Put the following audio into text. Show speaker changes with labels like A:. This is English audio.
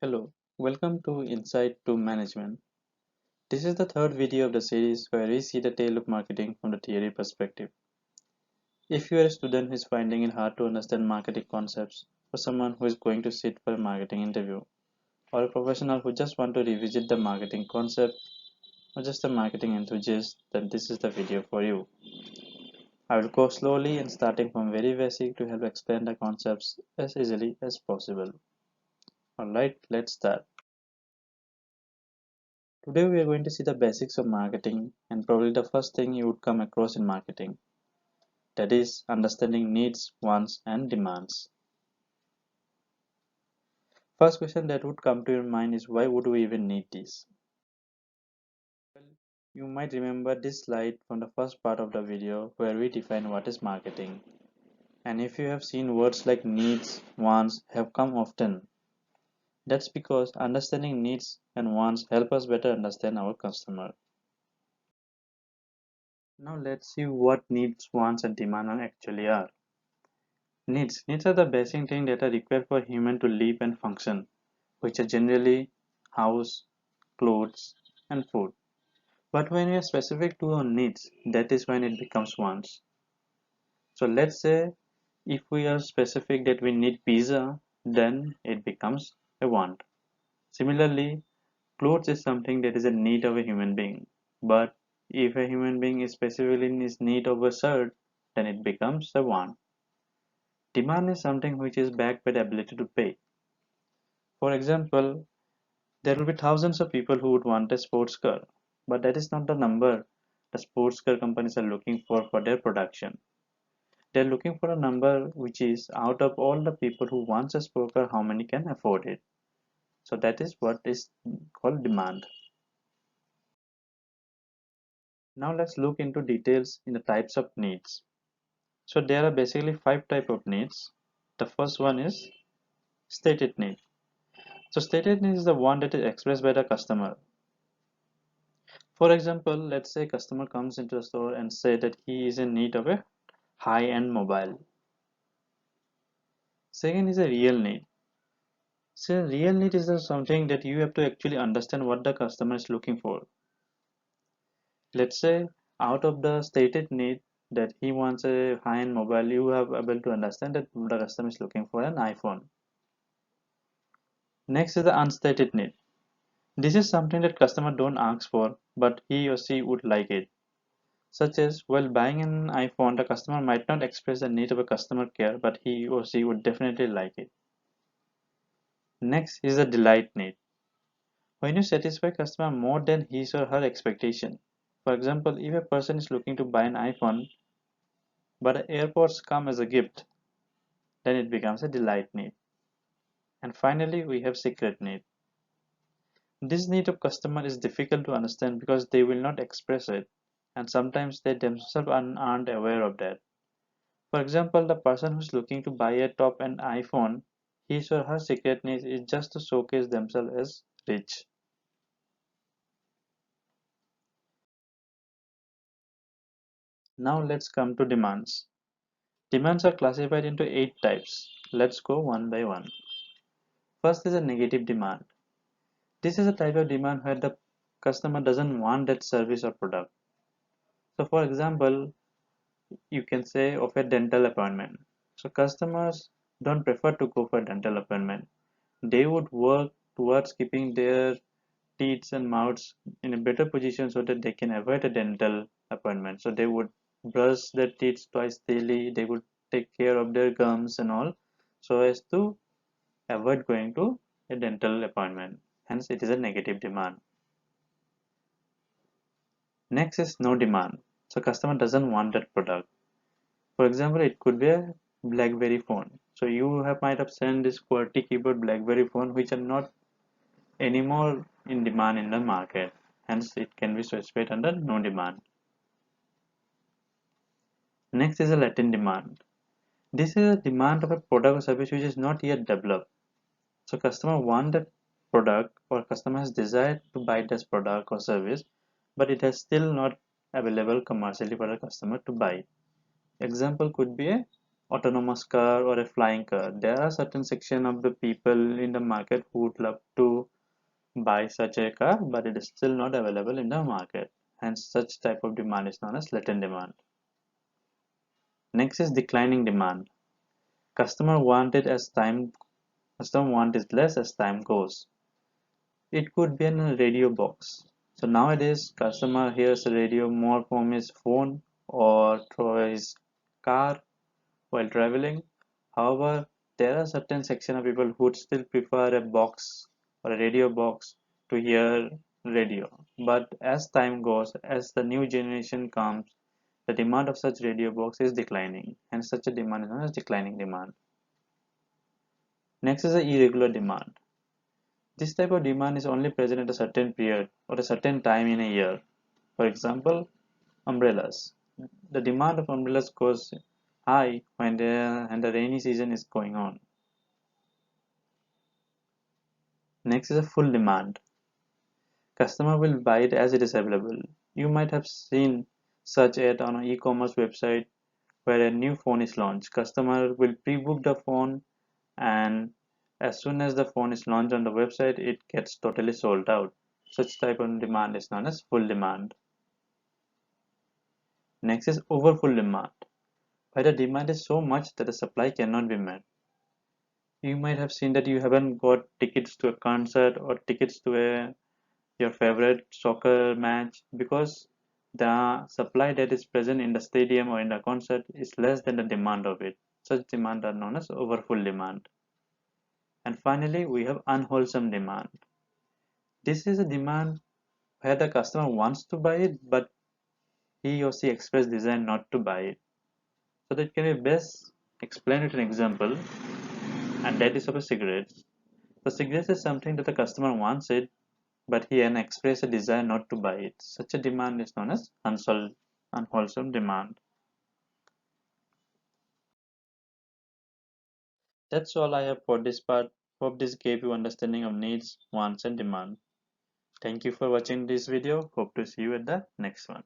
A: Hello, welcome to Insight to Management. This is the third video of the series where we see the tale of marketing from the theory perspective. If you are a student who is finding it hard to understand marketing concepts, or someone who is going to sit for a marketing interview, or a professional who just want to revisit the marketing concept, or just a marketing enthusiast, then this is the video for you. I will go slowly and starting from very basic to help explain the concepts as easily as possible. Alright, let's start. Today we are going to see the basics of marketing and probably the first thing you would come across in marketing. That is understanding needs, wants and demands. First question that would come to your mind is why would we even need this? Well, you might remember this slide from the first part of the video where we define what is marketing. And if you have seen words like needs, wants have come often, that's because understanding needs and wants help us better understand our customer. Now let's see what needs, wants and demand actually are. Needs are the basic things that are required for human to live and function, which are generally house, clothes, and food. But when we are specific to our needs, that is when it becomes wants. So let's say if we are specific that we need pizza, then it becomes a want. Similarly, clothes is something that is a need of a human being. But if a human being is specifically in his need of a shirt, then it becomes a want. Demand is something which is backed by the ability to pay. For example, there will be thousands of people who would want a sports car, but that is not the number the sports car companies are looking for their production. They're looking for a number which is out of all the people who wants a sports car, how many can afford it. So that is what is called demand. Now let's look into details in the types of needs. So there are basically five types of needs. The first one is stated need. So stated need is the one that is expressed by the customer. For example, let's say a customer comes into a store and say that he is in need of a high-end mobile. Second is a real need. So real need is something that you have to actually understand what the customer is looking for. Let's say out of the stated need that he wants a high-end mobile, you have able to understand that the customer is looking for an iPhone. Next is the unstated need. This is something that customer don't ask for, but he or she would like it. Such as, while buying an iPhone, the customer might not express the need of a customer care, but he or she would definitely like it. Next is the delight need. When you satisfy customer more than his or her expectation. For example, if a person is looking to buy an iPhone, but AirPods come as a gift, then it becomes a delight need. And finally, we have secret need. This need of customer is difficult to understand because they will not express it, and sometimes they themselves aren't aware of that. For example, the person who's looking to buy a top-end iPhone, his or her secret need is just to showcase themselves as rich. Now let's come to demands. Demands are classified into 8 types. Let's go one by one. First is a negative demand. This is a type of demand where the customer doesn't want that service or product. So for example, you can say of a dental appointment. So customers don't prefer to go for a dental appointment. They would work towards keeping their teeth and mouths in a better position so that they can avoid a dental appointment. So they would brush their teeth twice daily, they would take care of their gums and all so as to avoid going to a dental appointment. Hence, it is a negative demand. Next is no demand. So customer doesn't want that product. For example, it could be a BlackBerry phone. So you might have seen this QWERTY keyboard BlackBerry phone which are not anymore in demand in the market. Hence, it can be specified under no demand. Next is a latent demand. This is a demand of a product or service which is not yet developed. So customer want that product or customer has desired to buy this product or service, but it has still not available commercially for the customer to buy. Example could be a autonomous car or a flying car. There are certain section of the people in the market who would love to buy such a car, but it is still not available in the market. Hence, such type of demand is known as latent demand. Next is declining demand. Customer want it as time Customer want it less as time goes. It could be in a radio box. So nowadays, customer hears a radio more from his phone or through his car while traveling. However, there are certain section of people who would still prefer a box or a radio box to hear radio. But as time goes, as the new generation comes, the demand of such radio box is declining, and such a demand is known as declining demand. Next is the irregular demand. This type of demand is only present at a certain period or a certain time in a year. For example, umbrellas. The demand of umbrellas goes high when the rainy season is going on. Next is a full demand. Customer will buy it as it is available. You might have seen such ad on an e-commerce website where a new phone is launched. Customer will pre-book the phone, and as soon as the phone is launched on the website, it gets totally sold out. Such type of demand is known as full demand. Next is overfull demand, where the demand is so much that the supply cannot be met. You might have seen that you haven't got tickets to a concert or tickets to your favorite soccer match because the supply that is present in the stadium or in the concert is less than the demand of it. Such demand are known as overfull demand. And finally, we have unwholesome demand. This is a demand where the customer wants to buy it, but he or she express desire not to buy it. So that can be best explained with an example, and that is of a cigarettes. So cigarettes is something that the customer wants it, but he can express a desire not to buy it. Such a demand is known as unwholesome demand. That's all I have for this part. Hope this gave you understanding of needs, wants, and demand. Thank you for watching this video. Hope to see you at the next one.